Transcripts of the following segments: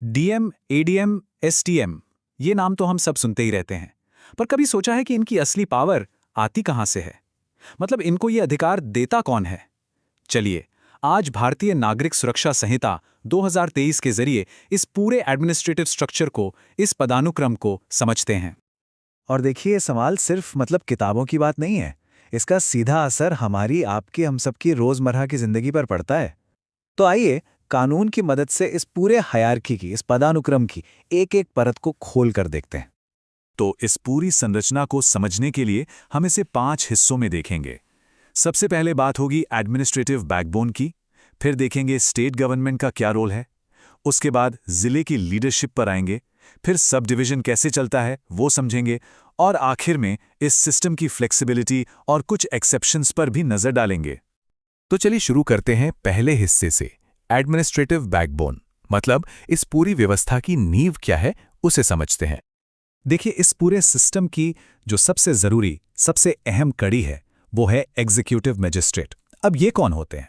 DM, ADM, STM, ये नाम तो हम सब सुनते ही रहते हैं। पर कभी सोचा है कि इनकी असली पावर आती कहां से है? मतलब इनको ये अधिकार देता कौन है? चलिए, आज भारतीय नागरिक सुरक्षा संहिता 2023 के जरिए इस पूरे एडमिनिस्ट्रेटिव स्ट्रक्चर को, इस पदानुक्रम को समझते हैं। और देखिए ये सवाल सिर्फ किताबों की बात नहीं है। इसका सीधा असर हमारी, आपकी, हम सबकी रोजमर्रा की जिंदगी पर पड़ता है। तो आइए कानून की मदद से इस पूरे हायरार्की की, इस पदानुक्रम की एक एक परत को खोल कर देखते हैं। तो इस पूरी संरचना को समझने के लिए हम इसे 5 हिस्सों में देखेंगे। सबसे पहले बात होगी एडमिनिस्ट्रेटिव बैकबोन की, फिर देखेंगे स्टेट गवर्नमेंट का क्या रोल है, उसके बाद जिले की लीडरशिप पर आएंगे, फिर सब डिवीजन कैसे चलता है वो समझेंगे, और आखिर में इस सिस्टम की फ्लेक्सिबिलिटी और कुछ एक्सेप्शंस पर भी नजर डालेंगे। तो चलिए शुरू करते हैं पहले हिस्से से, एडमिनिस्ट्रेटिव बैकबोन, मतलब इस पूरी व्यवस्था की नींव क्या है उसे समझते हैं। देखिए, इस पूरे सिस्टम की जो सबसे जरूरी, सबसे अहम कड़ी है, वो है एग्जीक्यूटिव मजिस्ट्रेट। अब ये कौन होते हैं?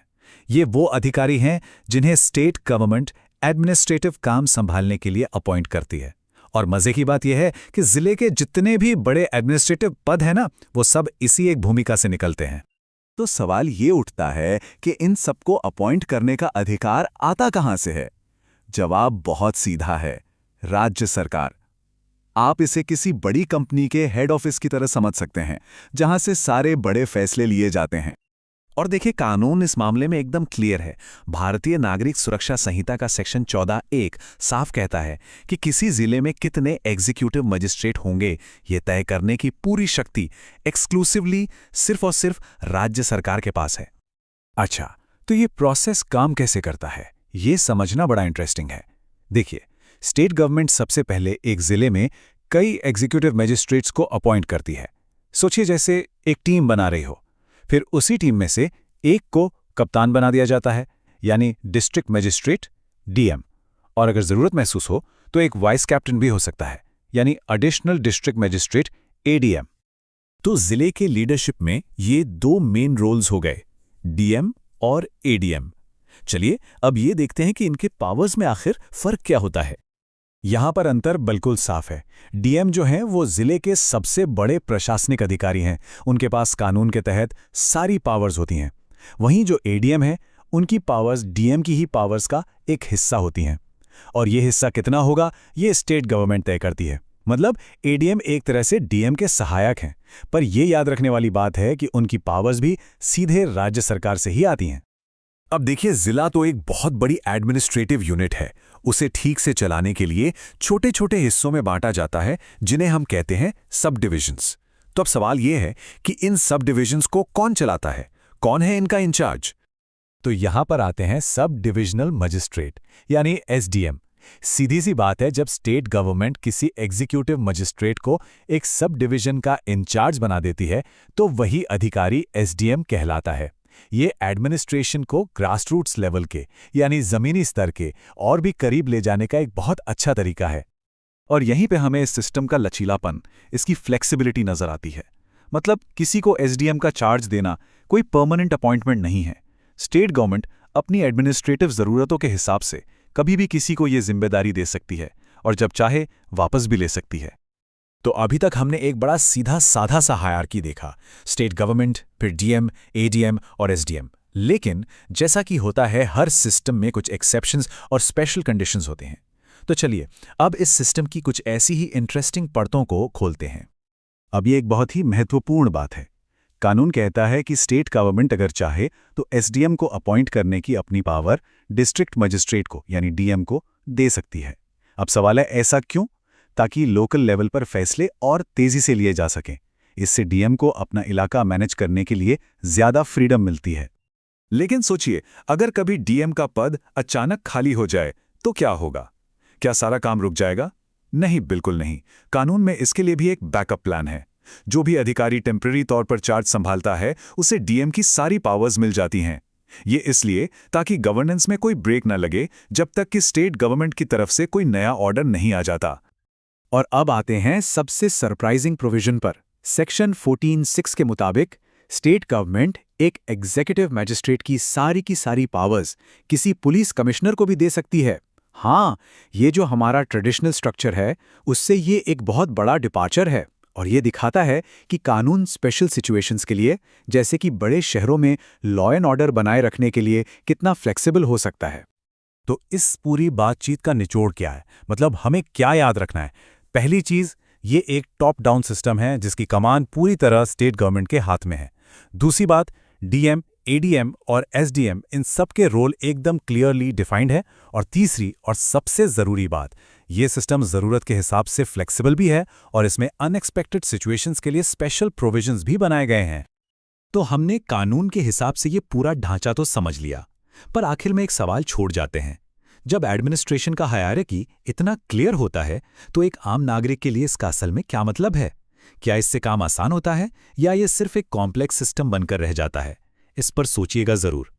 ये वो अधिकारी हैं जिन्हें स्टेट गवर्नमेंट एडमिनिस्ट्रेटिव काम संभालने के लिए अपॉइंट करती है। और मजे की बात यह है कि जिले के जितने भी बड़े एडमिनिस्ट्रेटिव पद हैं ना, वो सब इसी एक भूमिका से निकलते हैं। तो सवाल ये उठता है कि इन सबको अपॉइंट करने का अधिकार आता कहां से है? जवाब बहुत सीधा है, राज्य सरकार। आप इसे किसी बड़ी कंपनी के हेड ऑफिस की तरह समझ सकते हैं, जहां से सारे बड़े फैसले लिए जाते हैं। और देखिए, कानून इस मामले में एकदम क्लियर है। भारतीय नागरिक सुरक्षा संहिता का सेक्शन 14(1) साफ कहता है कि किसी जिले में कितने एग्जीक्यूटिव मजिस्ट्रेट होंगे, ये तय करने की पूरी शक्ति एक्सक्लूसिवली सिर्फ और सिर्फ राज्य सरकार के पास है। अच्छा, तो ये प्रोसेस काम कैसे करता है, ये समझना बड़ा इंटरेस्टिंग है। देखिए, स्टेट गवर्नमेंट सबसे पहले एक जिले में कई एग्जीक्यूटिव मजिस्ट्रेट्स को अपॉइंट करती है। सोचिए जैसे एक टीम बना रही हो, फिर उसी टीम में से एक को कप्तान बना दिया जाता है, यानी डिस्ट्रिक्ट मजिस्ट्रेट, डीएम। और अगर जरूरत महसूस हो तो एक वाइस कैप्टन भी हो सकता है, यानी एडिशनल डिस्ट्रिक्ट मजिस्ट्रेट, एडीएम। तो जिले के लीडरशिप में ये 2 मेन रोल्स हो गए, डीएम और एडीएम। चलिए अब ये देखते हैं कि इनके पावर्स में आखिर फर्क क्या होता है। यहां पर अंतर बिल्कुल साफ है। डीएम जो हैं वो जिले के सबसे बड़े प्रशासनिक अधिकारी हैं, उनके पास कानून के तहत सारी पावर्स होती हैं। वहीं जो एडीएम है, उनकी पावर्स डीएम की ही पावर्स का एक हिस्सा होती हैं। और ये हिस्सा कितना होगा, ये स्टेट गवर्नमेंट तय करती है। मतलब एडीएम एक तरह से डीएम के सहायक हैं, पर यह याद रखने वाली बात है कि उनकी पावर्स भी सीधे राज्य सरकार से ही आती हैं। अब देखिए, जिला तो एक बहुत बड़ी एडमिनिस्ट्रेटिव यूनिट है। उसे ठीक से चलाने के लिए छोटे छोटे हिस्सों में बांटा जाता है, जिन्हें हम कहते हैं सब डिविजन्स। तो अब सवाल यह है कि इन सब डिविजन्स को कौन चलाता है, कौन है इनका इंचार्ज? तो यहां पर आते हैं सब डिविजनल मजिस्ट्रेट, यानी एसडीएम। सीधी सी बात है, जब स्टेट गवर्नमेंट किसी एग्जीक्यूटिव मजिस्ट्रेट को एक सब डिवीजन का इंचार्ज बना देती है, तो वही अधिकारी एसडीएम कहलाता है। ये एडमिनिस्ट्रेशन को ग्रासरूट्स लेवल के, यानी जमीनी स्तर के और भी करीब ले जाने का एक बहुत अच्छा तरीका है। और यहीं पे हमें इस सिस्टम का लचीलापन, इसकी फ्लेक्सिबिलिटी नजर आती है। मतलब किसी को एसडीएम का चार्ज देना कोई परमानेंट अपॉइंटमेंट नहीं है। स्टेट गवर्नमेंट अपनी एडमिनिस्ट्रेटिव जरूरतों के हिसाब से कभी भी किसी को ये जिम्मेदारी दे सकती है, और जब चाहे वापस भी ले सकती है। तो अभी तक हमने एक बड़ा सीधा साधा सा हायरार्की देखा, स्टेट गवर्नमेंट, फिर डीएम, एडीएम और एसडीएम। लेकिन जैसा कि होता है हर सिस्टम में कुछ एक्सेप्शंस और स्पेशल कंडीशंस होते हैं। तो चलिए अब इस सिस्टम की कुछ ऐसी ही इंटरेस्टिंग परतों को खोलते हैं। अब ये एक बहुत ही महत्वपूर्ण बात है। कानून कहता है कि स्टेट गवर्नमेंट अगर चाहे तो एसडीएम को अपॉइंट करने की अपनी पावर डिस्ट्रिक्ट मजिस्ट्रेट को, यानी डीएम को, दे सकती है। अब सवाल है, ऐसा क्यों? ताकि लोकल लेवल पर फैसले और तेजी से लिए जा सकें। इससे डीएम को अपना इलाका मैनेज करने के लिए ज्यादा फ्रीडम मिलती है। लेकिन सोचिए, अगर कभी डीएम का पद अचानक खाली हो जाए तो क्या होगा? क्या सारा काम रुक जाएगा? नहीं, बिल्कुल नहीं। कानून में इसके लिए भी एक बैकअप प्लान है। जो भी अधिकारी टेम्परेरी तौर पर चार्ज संभालता है, उसे डीएम की सारी पावर्स मिल जाती हैं। ये इसलिए ताकि गवर्नेंस में कोई ब्रेक न लगे जब तक कि स्टेट गवर्नमेंट की तरफ से कोई नया ऑर्डर नहीं आ जाता। और अब आते हैं सबसे सरप्राइजिंग प्रोविजन पर। सेक्शन 14(6) के मुताबिक स्टेट गवर्नमेंट एक एग्जीक्यूटिव मजिस्ट्रेट की सारी पावर्स किसी पुलिस कमिश्नर को भी दे सकती है। हाँ, ये जो हमारा ट्रेडिशनल स्ट्रक्चर है, उससे ये एक बहुत बड़ा डिपार्चर है और ये दिखाता है कि कानून स्पेशल सिचुएशंस के लिए, जैसे कि बड़े शहरों में लॉ एंड ऑर्डर बनाए रखने के लिए, कितना फ्लेक्सिबल हो सकता है। तो इस पूरी बातचीत का निचोड़ क्या है? मतलब हमें क्या याद रखना है? पहली चीज, ये एक टॉप डाउन सिस्टम है जिसकी कमान पूरी तरह स्टेट गवर्नमेंट के हाथ में है। दूसरी बात, डीएम, एडीएम और एसडीएम इन सब के रोल एकदम क्लियरली डिफाइंड है। और तीसरी और सबसे ज़रूरी बात, ये सिस्टम ज़रूरत के हिसाब से फ्लेक्सिबल भी है और इसमें अनएक्सपेक्टेड सिचुएशंस के लिए स्पेशल प्रोविजंस भी बनाए गए हैं। तो हमने कानून के हिसाब से ये पूरा ढांचा तो समझ लिया, पर आखिर में एक सवाल छोड़ जाते हैं। जब एडमिनिस्ट्रेशन का हायरार्की इतना क्लियर होता है, तो एक आम नागरिक के लिए इसका असल में क्या मतलब है? क्या इससे काम आसान होता है या ये सिर्फ एक कॉम्प्लेक्स सिस्टम बनकर रह जाता है? इस पर सोचिएगा ज़रूर।